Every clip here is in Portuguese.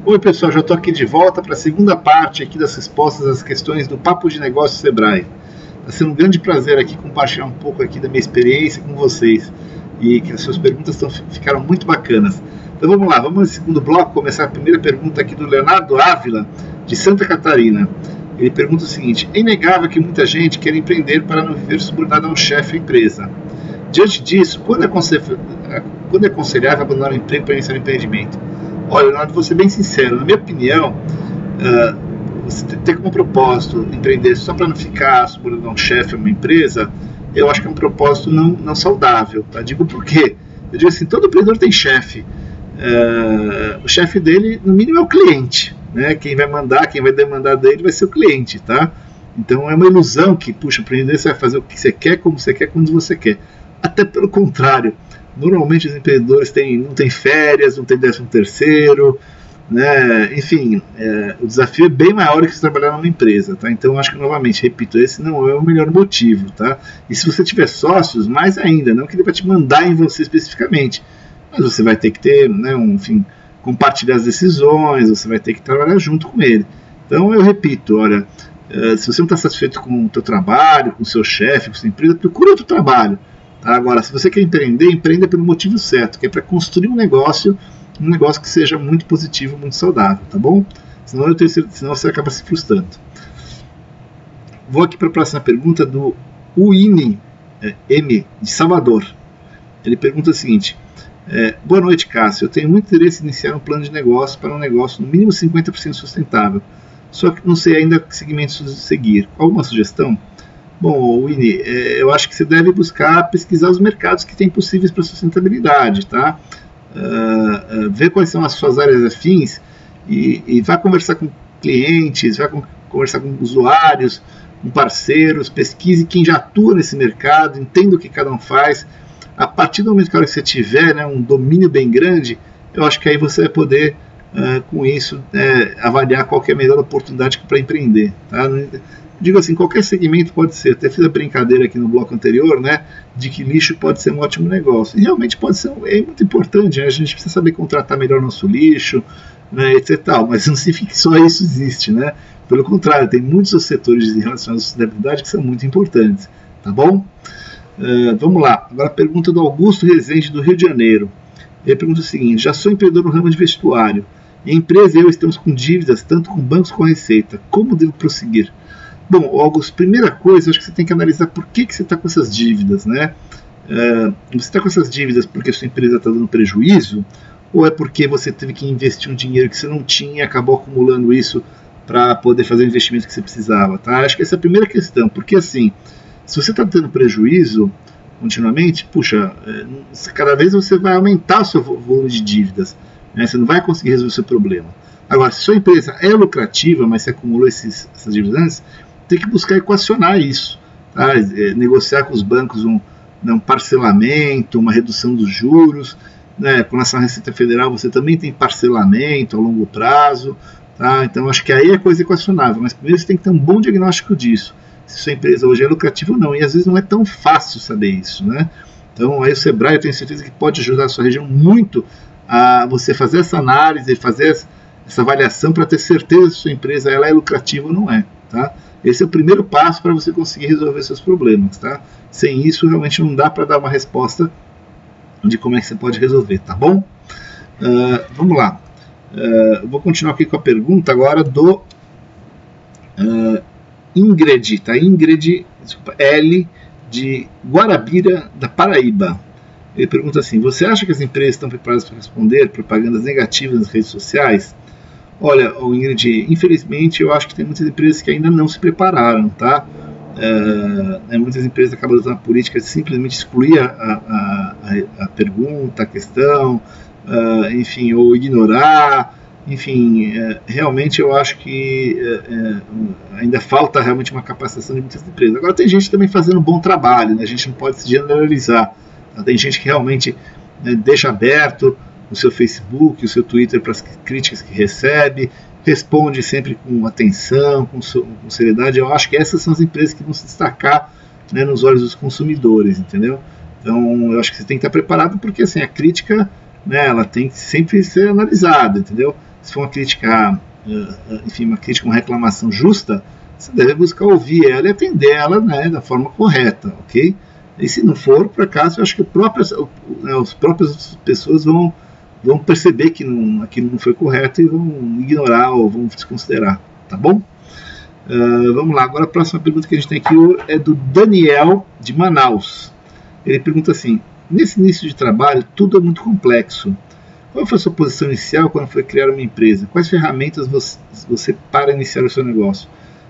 Oi pessoal, já estou aqui de volta para a segunda parte aqui das respostas às questões do Papo de Negócio Sebrae. Está sendo um grande prazer aqui compartilhar um pouco aqui da minha experiência com vocês e que as suas perguntas ficaram muito bacanas. Então vamos lá, vamos no segundo bloco começar a primeira pergunta aqui do Leonardo Ávila, de Santa Catarina. Ele pergunta o seguinte: é inegável que muita gente quer empreender para não viver subordinado a um chefe ou empresa. Diante disso, quando é aconselhável abandonar o emprego para iniciar o empreendimento? Olha, Leonardo, vou ser bem sincero, na minha opinião, você ter como propósito empreender só para não ficar subordinado a um chefe ou uma empresa, eu acho que é um propósito não saudável. Tá? Digo por quê? Eu digo assim, todo empreendedor tem chefe. O chefe dele, no mínimo, é o cliente. Né? Quem vai mandar, quem vai demandar dele vai ser o cliente. Tá? Então é uma ilusão que, puxa, empreender você vai fazer o que você quer, como você quer, quando você quer. Até pelo contrário. Normalmente os empreendedores não têm férias, não têm 13º, né? Enfim, o desafio é bem maior que você trabalhar numa empresa, tá? Então acho que, novamente, repito, esse não é o melhor motivo, tá? E se você tiver sócios, mais ainda, não que ele vai te mandar em você especificamente, mas você vai ter que ter, né, enfim, compartilhar as decisões, você vai ter que trabalhar junto com ele. Então eu repito, olha, se você não está satisfeito com o seu trabalho, com o seu chefe, com a sua empresa, procura outro trabalho. Agora, se você quer empreender, empreenda pelo motivo certo, que é para construir um negócio que seja muito positivo, muito saudável, tá bom? Senão você acaba se frustrando. Vou aqui para a próxima pergunta do Uine M, de Salvador. Ele pergunta o seguinte: boa noite, Cássio. Eu tenho muito interesse em iniciar um plano de negócio para um negócio no mínimo 50% sustentável, só que não sei ainda que segmentos seguir. Alguma sugestão? Bom, Winnie, eu acho que você deve buscar pesquisar os mercados que tem possíveis para sustentabilidade, tá? Ver quais são as suas áreas afins e vai conversar com clientes, vai conversar com usuários, com parceiros, pesquise quem já atua nesse mercado, entenda o que cada um faz. A partir do momento que você tiver, né, um domínio bem grande, eu acho que aí você vai poder, com isso, avaliar qual que é a melhor oportunidade para empreender, tá? Digo assim, qualquer segmento pode ser. Até fiz a brincadeira aqui no bloco anterior, né, de que lixo pode ser um ótimo negócio. E realmente pode ser, é muito importante, né? A gente precisa saber contratar melhor nosso lixo, né, etc. Mas não significa que só isso existe, né? Pelo contrário, tem muitos setores relacionados à sustentabilidade que são muito importantes, tá bom? Vamos lá. Agora a pergunta do Augusto Rezende, do Rio de Janeiro. Ele pergunta o seguinte: já sou empreendedor no ramo de vestuário. E a empresa e eu estamos com dívidas, tanto com bancos como com a Receita. Como devo prosseguir? Bom, Augusto, primeira coisa, acho que você tem que analisar por que você está com essas dívidas, né? Você está com essas dívidas porque a sua empresa está dando prejuízo? Ou é porque você teve que investir um dinheiro que você não tinha e acabou acumulando isso para poder fazer o investimento que você precisava, tá? Acho que essa é a primeira questão, porque assim, se você está tendo prejuízo continuamente, puxa, cada vez você vai aumentar o seu volume de dívidas, né? Você não vai conseguir resolver o seu problema. Agora, se sua empresa é lucrativa, mas você acumulou essas dívidas antes, tem que buscar equacionar isso, tá? Negociar com os bancos um parcelamento, uma redução dos juros, né? Com relação à Receita Federal, você também tem parcelamento a longo prazo, tá? Então acho que aí é coisa equacionável, mas primeiro você tem que ter um bom diagnóstico disso, se sua empresa hoje é lucrativa ou não, e às vezes não é tão fácil saber isso, né? Então aí o Sebrae, eu tenho certeza que pode ajudar a sua região muito a você fazer essa análise, fazer essa avaliação para ter certeza se sua empresa ela é lucrativa ou não é, tá? Esse é o primeiro passo para você conseguir resolver seus problemas, tá? Sem isso, realmente não dá para dar uma resposta de como é que você pode resolver, tá bom? Vamos lá. Vou continuar aqui com a pergunta agora do Ingrid, tá? Ingrid, desculpa, L, de Guarabira, da Paraíba. Ele pergunta assim: você acha que as empresas estão preparadas para responder propagandas negativas nas redes sociais? Olha, Ingrid, infelizmente eu acho que tem muitas empresas que ainda não se prepararam, tá? Muitas empresas acabam usando a política de simplesmente excluir a pergunta, a questão, enfim, ou ignorar, enfim, realmente eu acho que ainda falta realmente uma capacitação de muitas empresas. Agora tem gente também fazendo um bom trabalho, né? A gente não pode se generalizar. Tem gente que realmente, né, deixa aberto o seu Facebook, o seu Twitter para as críticas que recebe, responde sempre com atenção, com seriedade. Eu acho que essas são as empresas que vão se destacar, né, nos olhos dos consumidores, entendeu? Então eu acho que você tem que estar preparado, porque assim, a crítica, né, ela tem que sempre ser analisada, entendeu? se for uma crítica, enfim, uma crítica, uma reclamação justa, você deve buscar ouvir ela e atender ela, né, da forma correta, ok? E se não for, por acaso, eu acho que as próprias pessoas vão perceber que aquilo não foi correto e vão ignorar ou vão desconsiderar, tá bom? Vamos lá, agora a próxima pergunta que a gente tem aqui é do Daniel, de Manaus. Ele pergunta assim: nesse início de trabalho, tudo é muito complexo. Qual foi a sua posição inicial quando foi criar uma empresa? Quais ferramentas você para iniciar o seu negócio?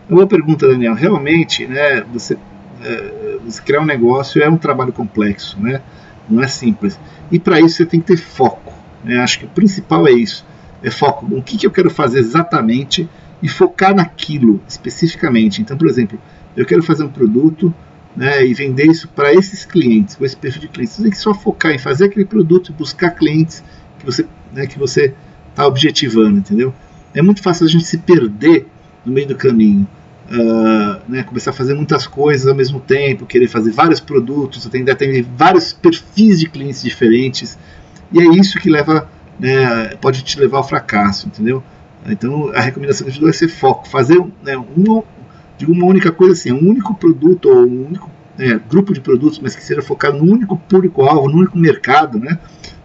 É uma boa pergunta, Daniel. Realmente, né, você criar um negócio é um trabalho complexo, né? Não é simples. E para isso você tem que ter foco, né? Acho que o principal é isso, é foco. O que eu quero fazer exatamente e focar naquilo especificamente. Então, por exemplo, eu quero fazer um produto, né, e vender isso para esses clientes, com esse perfil de clientes. Você tem que só focar em fazer aquele produto e buscar clientes que você está objetivando, entendeu? É muito fácil a gente se perder no meio do caminho. Né, começar a fazer muitas coisas ao mesmo tempo, querer fazer vários produtos, atender vários perfis de clientes diferentes, e é isso que leva, né, pode te levar ao fracasso, entendeu? Então a recomendação que eu te dou é ser foco, fazer, né, uma única coisa assim, um único produto ou um único grupo de produtos, mas que seja focado no único público-alvo, no único mercado, né?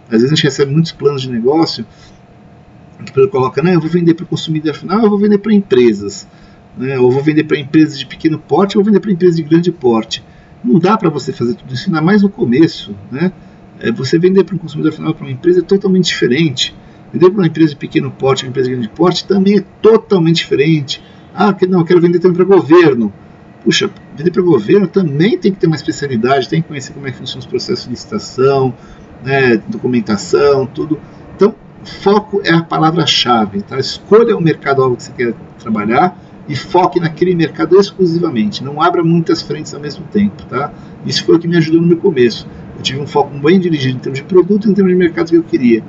Às vezes a gente recebe muitos planos de negócio que ele coloca, não, eu vou vender para o consumidor final, eu vou vender para empresas, né, ou vou vender para empresas de pequeno porte, ou vou vender para empresas de grande porte. Não dá para você fazer tudo isso, ainda mais no começo, né? Você vender para um consumidor final, para uma empresa, é totalmente diferente. Vender para uma empresa de pequeno porte, uma empresa de grande porte, também é totalmente diferente. Eu quero vender também para governo. Puxa, vender para governo também tem que ter uma especialidade, tem que conhecer como é que funcionam os processos de licitação, né, documentação, tudo. Então, foco é a palavra-chave, tá? Escolha o mercado-alvo que você quer trabalhar e foque naquele mercado exclusivamente. Não abra muitas frentes ao mesmo tempo, tá? Isso foi o que me ajudou no meu começo. Eu tive um foco bem dirigido em termos de produto e em termos de mercado que eu queria.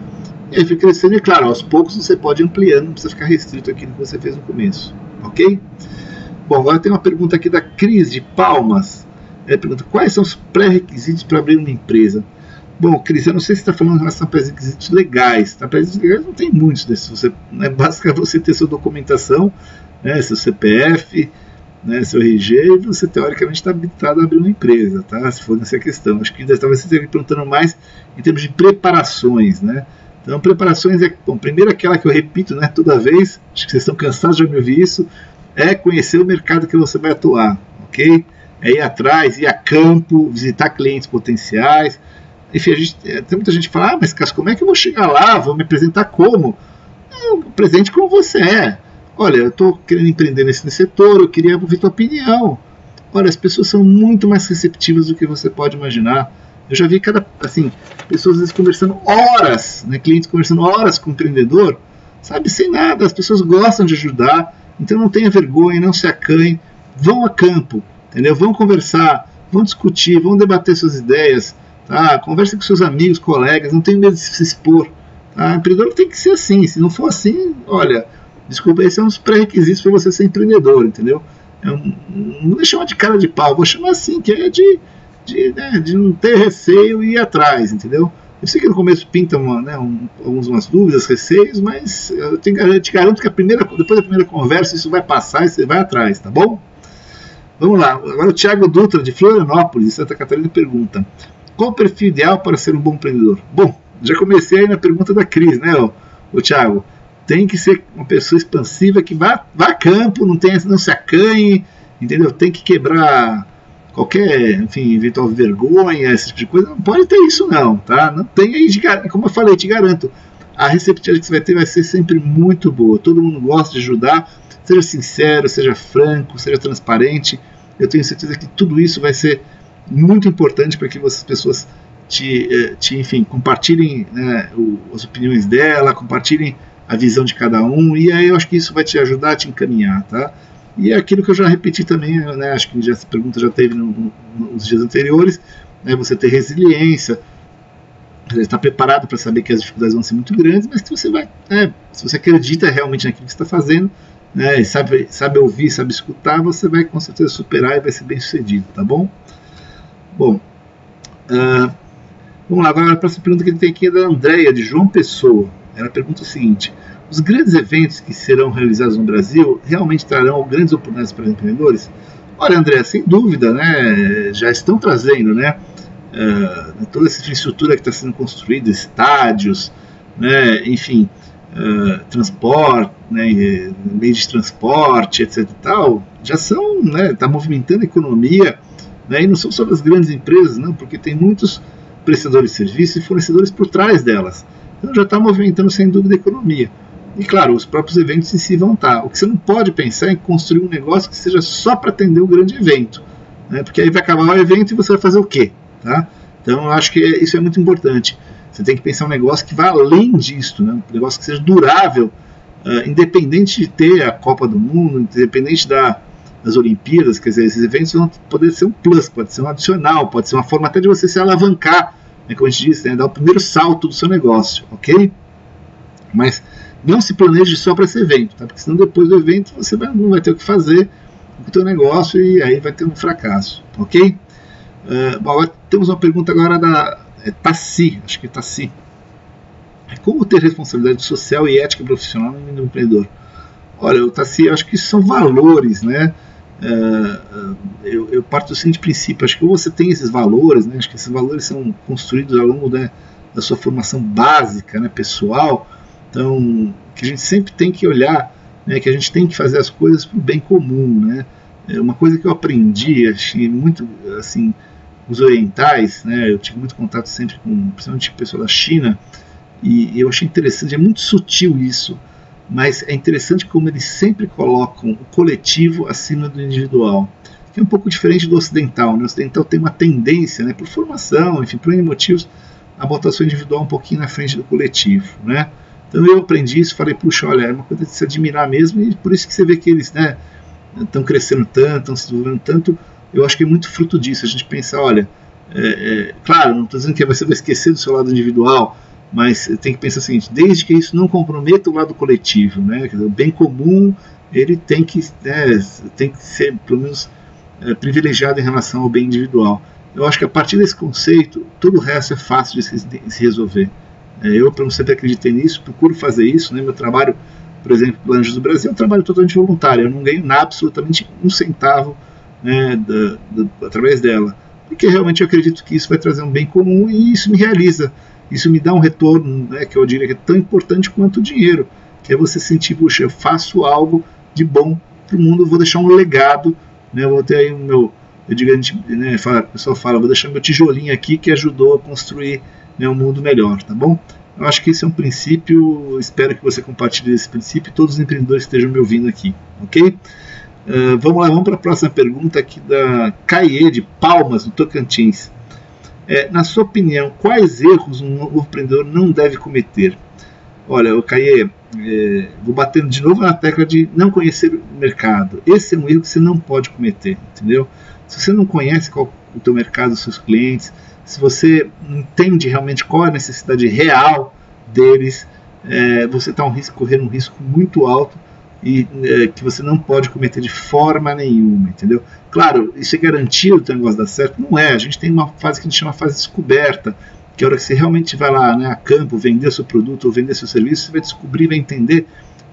E aí foi crescendo, e claro, aos poucos você pode ir ampliando, não precisa ficar restrito aqui no que você fez no começo, ok? Bom, agora tem uma pergunta aqui da Cris, de Palmas. Ela pergunta: quais são os pré-requisitos para abrir uma empresa? Bom, Cris, eu não sei se você está falando em relação a pré-requisitos legais. Tá? Pré-requisitos legais não tem muitos desses. Basta você ter sua documentação, né, seu CPF, né, seu RG, e você teoricamente está habilitado a abrir uma empresa, tá? Se for nessa questão. Acho que talvez você esteja perguntando mais em termos de preparações, né? Então, preparações primeiro aquela que eu repito, né, toda vez, acho que vocês estão cansados de me ouvir isso, é conhecer o mercado que você vai atuar, ok? É ir atrás, ir a campo, visitar clientes potenciais. Enfim, tem muita gente que fala: mas Cássio, como é que eu vou chegar lá? Vou me apresentar como? Apresente como você é. Olha, eu estou querendo empreender nesse setor, eu queria ouvir tua opinião. Olha, as pessoas são muito mais receptivas do que você pode imaginar. Eu já vi pessoas às vezes conversando horas, né, clientes conversando horas com o empreendedor, sabe, sem nada. As pessoas gostam de ajudar, então não tenha vergonha, não se acanhe, vão a campo, entendeu? Vão conversar, vão discutir, vão debater suas ideias, tá? Converse com seus amigos, colegas, não tenha medo de se expor. Tá? O empreendedor tem que ser assim, se não for assim, olha, desculpa, esses são os pré-requisitos para você ser empreendedor, entendeu? Não vou chamar de cara de pau, vou chamar assim, que é de não ter receio e ir atrás, entendeu? Eu sei que no começo pinta umas dúvidas, receios, mas eu te garanto que depois da primeira conversa isso vai passar e você vai atrás, tá bom? Vamos lá, agora o Thiago Dutra, de Florianópolis, Santa Catarina, pergunta: qual o perfil ideal para ser um bom empreendedor? Bom, já comecei aí na pergunta da Cris, né, o Thiago? Tem que ser uma pessoa expansiva, que vá a campo, não se acanhe, entendeu? Tem que quebrar qualquer, enfim, eventual vergonha, esse tipo de coisa. Não pode ter isso não, tá? Não tem aí, como eu falei, te garanto, a receptividade que você vai ter vai ser sempre muito boa. Todo mundo gosta de ajudar, seja sincero, seja franco, seja transparente. Eu tenho certeza que tudo isso vai ser muito importante para que as pessoas enfim, compartilhem, né, as opiniões dela, compartilhem a visão de cada um, e aí eu acho que isso vai te ajudar a te encaminhar, tá? E é aquilo que eu já repeti também, né, acho que essa pergunta já teve nos dias anteriores, né, você ter resiliência, estar preparado para saber que as dificuldades vão ser muito grandes, mas que você vai, se você acredita realmente naquilo que você está fazendo, né, e sabe ouvir, sabe escutar, você vai com certeza superar e vai ser bem sucedido, tá bom? Bom, vamos lá, agora a próxima pergunta que ele tem aqui é da Andréia, de João Pessoa. Ela pergunta o seguinte: os grandes eventos que serão realizados no Brasil realmente trarão grandes oportunidades para os empreendedores? Olha, André, sem dúvida, né, já estão trazendo, né, toda essa infraestrutura que está sendo construída, estádios, né, enfim, transporte, né, meios de transporte, etc. e tal, já são, né, está movimentando a economia, né, e não são só as grandes empresas, não, porque tem muitos prestadores de serviços e fornecedores por trás delas. Então já está movimentando sem dúvida a economia. E claro, os próprios eventos em si vão estar. O que você não pode pensar é em construir um negócio que seja só para atender um grande evento, né? Porque aí vai acabar o evento e você vai fazer o quê? Tá? Então eu acho que isso é muito importante. Você tem que pensar um negócio que vá além disso, né? Um negócio que seja durável, independente de ter a Copa do Mundo, independente das Olimpíadas. Quer dizer, esses eventos vão poder ser um plus, pode ser um adicional, pode ser uma forma até de você se alavancar, né, como a gente disse, né, dar o primeiro salto do seu negócio, ok? Mas não se planeje só para esse evento, tá? Porque senão depois do evento você não vai ter o que fazer com o teu negócio e aí vai ter um fracasso, ok? Bom, agora temos uma pergunta agora da Tassi, acho que é Tassi. Como ter responsabilidade social e ética profissional no mundo do empreendedor? Olha, Tassi, acho que isso são valores, né? Eu parto do seguinte princípio: acho que você tem esses valores, né? Acho que esses valores são construídos ao longo, né, da sua formação básica, né, pessoal. Então, que a gente sempre tem que olhar, né, que a gente tem que fazer as coisas para o bem comum, né? Uma coisa que eu aprendi, achei muito, assim, os orientais, né? Eu tive muito contato sempre com, principalmente, pessoal da China, e eu achei interessante, é muito sutil isso, mas é interessante como eles sempre colocam o coletivo acima do individual, que é um pouco diferente do ocidental, né? O ocidental tem uma tendência, né, por formação, enfim, por N motivos, a botar o seu individual um pouquinho na frente do coletivo, né? Então eu aprendi isso, falei, puxa, olha, é uma coisa de se admirar mesmo, e por isso que você vê que eles, né, estão crescendo tanto, estão se desenvolvendo tanto. Eu acho que é muito fruto disso, a gente pensa, olha, claro, não estou dizendo que você vai esquecer do seu lado individual, mas tem que pensar o seguinte: desde que isso não comprometa o lado coletivo, né, quer dizer, o bem comum, ele tem que ser, pelo menos, privilegiado em relação ao bem individual. Eu acho que a partir desse conceito, todo o resto é fácil de se resolver. Eu sempre acreditei nisso, procuro fazer isso, né? Meu trabalho, por exemplo, pelo Anjos do Brasil, é um trabalho totalmente voluntário, eu não ganho nada, absolutamente um centavo, né, através dela, porque realmente eu acredito que isso vai trazer um bem comum e isso me realiza, isso me dá um retorno, né, que eu diria que é tão importante quanto o dinheiro, que é você sentir, puxa, eu faço algo de bom para o mundo, eu vou deixar um legado, né, eu vou ter aí o meu, eu digo, né, o pessoal fala, vou deixar meu tijolinho aqui que ajudou a construir, né, um mundo melhor, tá bom? Eu acho que esse é um princípio, espero que você compartilhe esse princípio e todos os empreendedores que estejam me ouvindo aqui, ok? Vamos lá, vamos para a próxima pergunta aqui da Caie de Palmas, no Tocantins. Na sua opinião, quais erros um novo empreendedor não deve cometer? Olha, Caie, vou batendo de novo na tecla de não conhecer o mercado. Esse é um erro que você não pode cometer, entendeu? Se você não conhece qual o teu mercado, os seus clientes, se você não entende realmente qual é a necessidade real deles, você está correndo um risco muito alto e que você não pode cometer de forma nenhuma, entendeu? Claro, isso é garantia do teu negócio dar certo? Não é. A gente tem uma fase que a gente chama fase de descoberta, que é a hora que você realmente vai lá, né, a campo, vender seu produto ou vender seu serviço, você vai descobrir, vai entender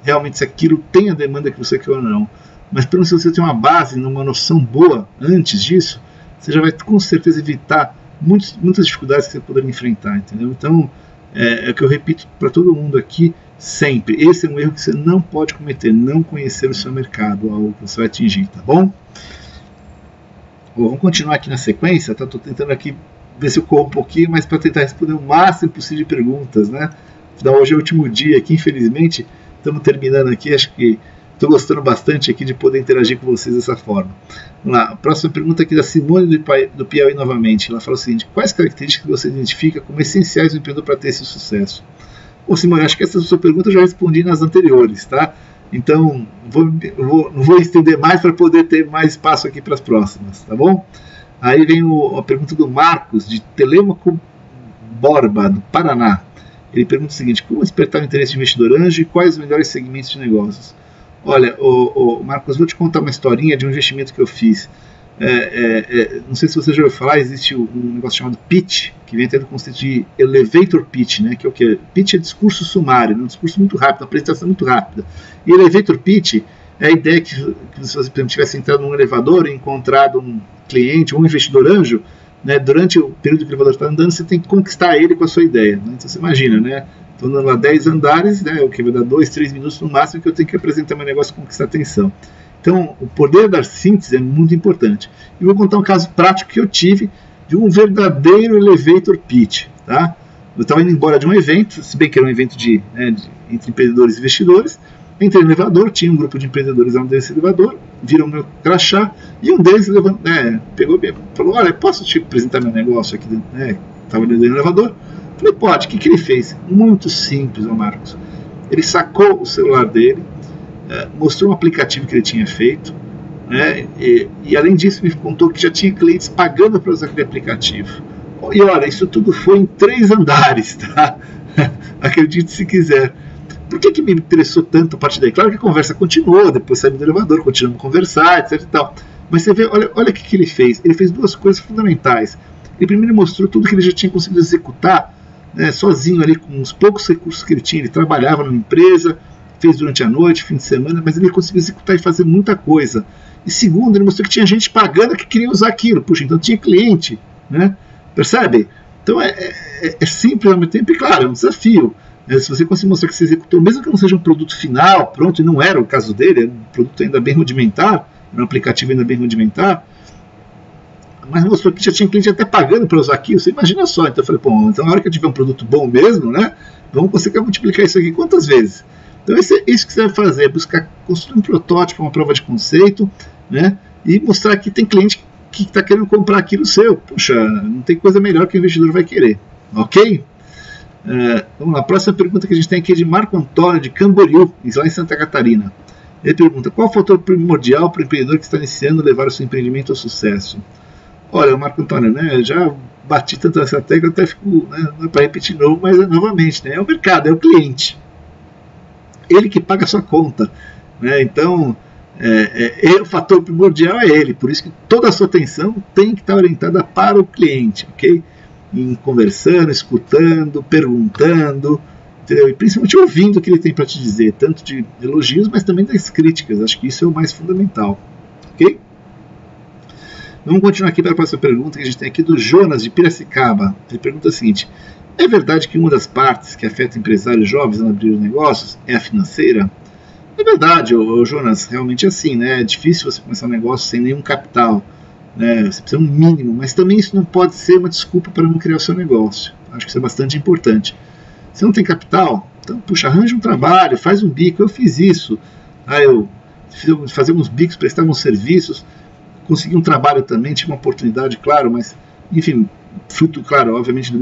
realmente se aquilo tem a demanda que você quer ou não. Mas pelo menos se você tem uma base, uma noção boa antes disso, você já vai com certeza evitar muitas dificuldades que você poderia enfrentar, entendeu? Então, é o que eu repito para todo mundo aqui sempre: esse é um erro que você não pode cometer, não conhecer o seu mercado, algo que você vai atingir, tá bom? Vamos continuar aqui na sequência, tá? Estou tentando aqui ver se eu corro um pouquinho, mas para tentar responder o máximo possível de perguntas, né? Hoje é o último dia aqui, infelizmente, estamos terminando aqui, acho que estou gostando bastante aqui de poder interagir com vocês dessa forma. Vamos lá, a próxima pergunta aqui da Simone do Piauí novamente. Ela fala o seguinte: quais características você identifica como essenciais no empreendedor para ter esse sucesso? Bom, Simone, acho que essa sua pergunta eu já respondi nas anteriores, tá? Então, não vou estender mais para poder ter mais espaço aqui para as próximas, tá bom? Aí vem a pergunta do Marcos, de Telêmaco Borba, do Paraná. Ele pergunta o seguinte: como despertar o interesse de investidor anjo e quais os melhores segmentos de negócios? Olha, Marcos, vou te contar uma historinha de um investimento que eu fiz. não sei se você já ouviu falar, existe um negócio chamado pitch, que vem até do conceito de elevator pitch, né, que é o que? Pitch é discurso sumário, um discurso muito rápido, uma apresentação muito rápida. E elevator pitch é a ideia que se você, por exemplo, tivesse entrado num elevador e encontrado um cliente ou um investidor anjo, né, durante o período que o elevador está andando, você tem que conquistar ele com a sua ideia. Né? Então você imagina, né? Estou andando lá 10 andares, né, o que vai dar 2, 3 minutos no máximo que eu tenho que apresentar meu negócio e conquistar a atenção. Então, o poder da síntese é muito importante. E vou contar um caso prático que eu tive de um verdadeiro elevator pitch. Tá? Eu estava indo embora de um evento, se bem que era um evento entre empreendedores e investidores. Entrei no elevador, tinha um grupo de empreendedores lá dentro desse elevador, viram meu crachá, e um deles pegou e falou, olha, posso te apresentar meu negócio aqui dentro? Estava dentro do elevador. Falei, pode. O que ele fez? Muito simples, Marcos. Ele sacou o celular dele, mostrou um aplicativo que ele tinha feito, né, e além disso me contou que já tinha clientes pagando para usar aquele aplicativo. E olha, isso tudo foi em 3 andares, tá? Acredite se quiser. Por que me interessou tanto a partir daí? Claro que a conversa continuou, depois saímos do elevador, continuamos a conversar, etc e tal. Mas você vê, olha o que ele fez. Ele fez 2 coisas fundamentais. Ele primeiro mostrou tudo que ele já tinha conseguido executar, né, sozinho ali, com os poucos recursos que ele tinha. Ele trabalhava numa empresa, fez durante a noite, fim de semana, mas ele conseguiu executar e fazer muita coisa. E segundo, ele mostrou que tinha gente pagando que queria usar aquilo. Puxa, então tinha cliente, né? Percebe? Então é simples ao mesmo tempo e, claro, é um desafio. Se você conseguir mostrar que você executou, mesmo que não seja um produto final, pronto, e não era o caso dele, era um produto ainda bem rudimentar, era um aplicativo ainda bem rudimentar, mas mostrou que já tinha cliente até pagando para usar aquilo, você imagina só. Então eu falei, bom, então na hora que eu tiver um produto bom mesmo, né, vamos conseguir multiplicar isso aqui quantas vezes? Então isso que você deve fazer, é buscar construir um protótipo, uma prova de conceito, né, e mostrar que tem cliente que está querendo comprar aquilo seu. Puxa, não tem coisa melhor que o investidor vai querer, ok? Vamos lá, a próxima pergunta que a gente tem aqui é de Marco Antônio, de Camboriú, lá em Santa Catarina. Ele pergunta, qual é o fator primordial para o empreendedor que está iniciando levar o seu empreendimento ao sucesso? Olha, Marco Antônio, né, já bati tanto nessa tecla, até fico, né, não é para repetir novo, mas novamente, né, é o mercado, é o cliente. Ele que paga a sua conta. Né, então, o fator primordial é ele, por isso que toda a sua atenção tem que estar orientada para o cliente, ok? Em conversando, escutando, perguntando, entendeu? E principalmente ouvindo o que ele tem para te dizer, tanto de elogios, mas também das críticas. Acho que isso é o mais fundamental, ok? Vamos continuar aqui para a próxima pergunta que a gente tem aqui do Jonas, de Piracicaba. Ele pergunta o seguinte, é verdade que uma das partes que afeta empresários jovens a abrir negócios é a financeira? É verdade, Jonas, realmente é assim, né? É difícil você começar um negócio sem nenhum capital. Né, você precisa de um mínimo, mas também isso não pode ser uma desculpa para não criar o seu negócio. Acho que isso é bastante importante. Se não tem capital, então, puxa, arranja um trabalho, faz um bico. Eu fiz isso. Eu fazia uns bicos, prestava uns serviços, consegui um trabalho também, tive uma oportunidade, claro, mas, enfim, fruto, claro, obviamente,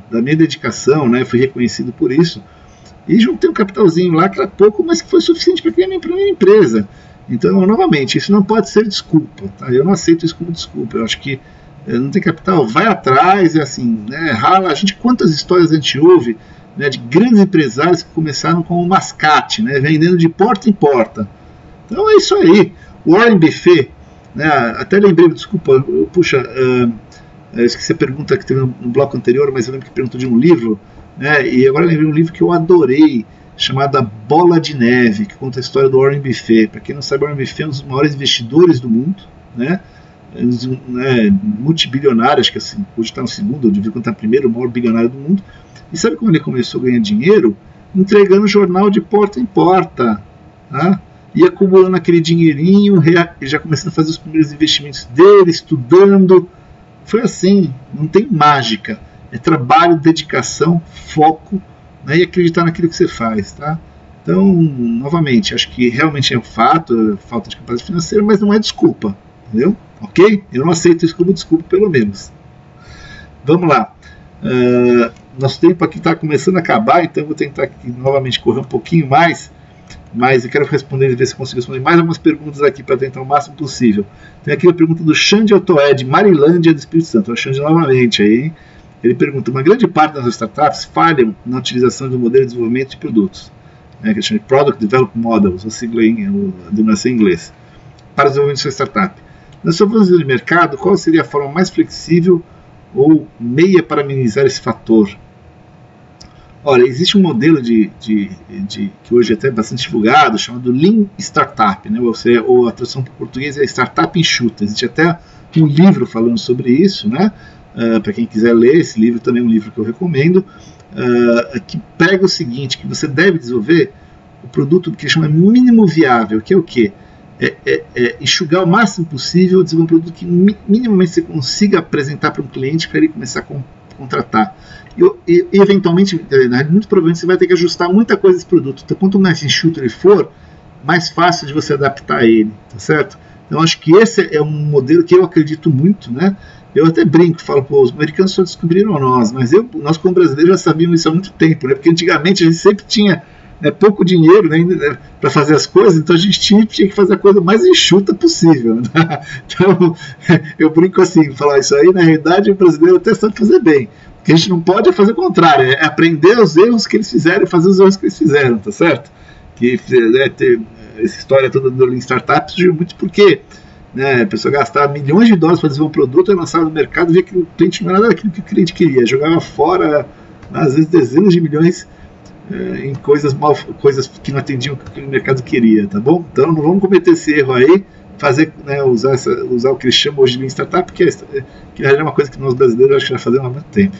da minha dedicação, né, fui reconhecido por isso. E juntei um capitalzinho lá, que era pouco, mas que foi suficiente para criar minha primeira empresa. Então, novamente, isso não pode ser desculpa, tá? Eu não aceito isso como desculpa. Eu acho que não tem capital, vai atrás, assim, né, rala. Quantas histórias a gente ouve, né, de grandes empresários que começaram como mascate, né, vendendo de porta em porta. Então é isso aí. O Warren Buffett, né, até lembrei, desculpa, eu esqueci a pergunta que teve no bloco anterior, mas eu lembro que perguntou de um livro, né, e agora eu lembrei um livro que eu adorei, chamada Bola de Neve, que conta a história do Warren Buffett. Para quem não sabe, Warren Buffett é um dos maiores investidores do mundo, né? Multibilionário, acho que assim, hoje está no segundo, eu devia contar primeiro, o maior bilionário do mundo. E sabe como ele começou a ganhar dinheiro? Entregando jornal de porta em porta, tá? E acumulando aquele dinheirinho, e já começando a fazer os primeiros investimentos dele, estudando. Foi assim, não tem mágica, é trabalho, dedicação, foco, né, e acreditar naquilo que você faz, tá? Então, novamente, acho que realmente é um fato, falta de capacidade financeira, mas não é desculpa, entendeu? Ok? Eu não aceito isso como desculpa, pelo menos. Vamos lá. Nosso tempo aqui está começando a acabar, então eu vou tentar aqui, novamente correr um pouquinho mais, mas eu quero responder, ver se consigo responder mais algumas perguntas aqui para tentar o máximo possível. Tem aqui a pergunta do Xande Otoé, de Marilândia, do Espírito Santo. O Xande novamente aí, hein? Ele pergunta, uma grande parte das startups falham na utilização do modelo de desenvolvimento de produtos, né, que chama de Product Development Models, a sigla a denominação em inglês, para o desenvolvimento de sua startup. Na sua visão de mercado, qual seria a forma mais flexível ou meia para minimizar esse fator? Olha, existe um modelo que hoje é até bastante divulgado, chamado Lean Startup, né? Ou a tradução para o português é Startup Enxuta. Existe até um livro falando sobre isso, né? Para quem quiser ler, esse livro também é um livro que eu recomendo, que pega o seguinte, que você deve desenvolver o produto que chama mínimo viável, que é o quê? Enxugar o máximo possível, desenvolver um produto que minimamente você consiga apresentar para um cliente para ele começar a contratar. E eventualmente, muito provavelmente, você vai ter que ajustar muita coisa desse produto. Então, quanto mais enxuto ele for, mais fácil de você adaptar a ele, tá certo? Então, acho que esse é um modelo que eu acredito muito, né? Eu até brinco, falo, pô, os americanos só descobriram nós, mas nós como brasileiros já sabíamos isso há muito tempo, né? Porque antigamente a gente sempre tinha pouco dinheiro, né, para fazer as coisas, então a gente tinha que fazer a coisa mais enxuta possível, né? Então, eu brinco assim, falar isso aí, na realidade o brasileiro até sabe fazer bem. O que a gente não pode é fazer o contrário, é aprender os erros que eles fizeram e fazer os erros que eles fizeram, tá certo? Que essa história toda do Lean Startup surgiu muito porque, né, a pessoa gastava milhões de dólares para desenvolver um produto e lançava no mercado e via que o cliente não era nada daquilo que o cliente queria, jogava fora, às vezes, dezenas de milhões em coisas que não atendiam o que o mercado queria, tá bom? Então não vamos cometer esse erro aí, usar o que eles chamam hoje de Lean Startup, que é uma coisa que nós brasileiros acho que já fazemos há muito tempo.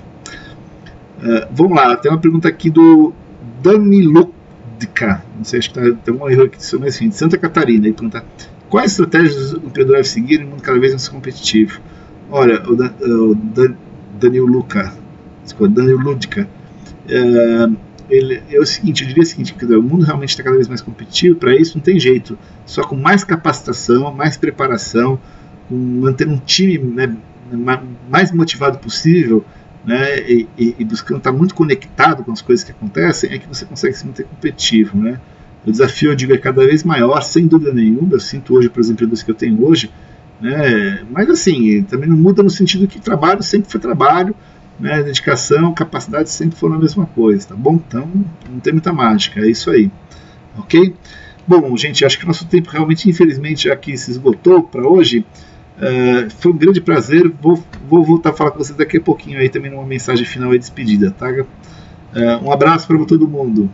Vamos lá, tem uma pergunta aqui do Dani Ludica, não sei, acho que tem um erro aqui de Santa Catarina, ele pergunta: quais estratégias o empreendedor deve seguir em um mundo cada vez mais competitivo? Olha, o Daniel Ludica, é o seguinte, eu diria o seguinte, o mundo realmente está cada vez mais competitivo, para isso não tem jeito, só com mais capacitação, mais preparação, com manter um time, né, mais motivado possível, né, e buscando estar muito conectado com as coisas que acontecem, é que você consegue se manter competitivo, né? O desafio, eu digo, é cada vez maior, sem dúvida nenhuma. Eu sinto hoje para os empreendedores que eu tenho hoje, né, mas assim, também não muda no sentido que trabalho sempre foi trabalho, né, dedicação, capacidade sempre foram a mesma coisa, tá bom? Então não tem muita mágica, é isso aí, ok? Bom, gente, acho que o nosso tempo realmente, infelizmente, aqui se esgotou para hoje. Foi um grande prazer. Vou voltar a falar com vocês daqui a pouquinho aí também numa mensagem final e despedida, tá? Um abraço para todo mundo.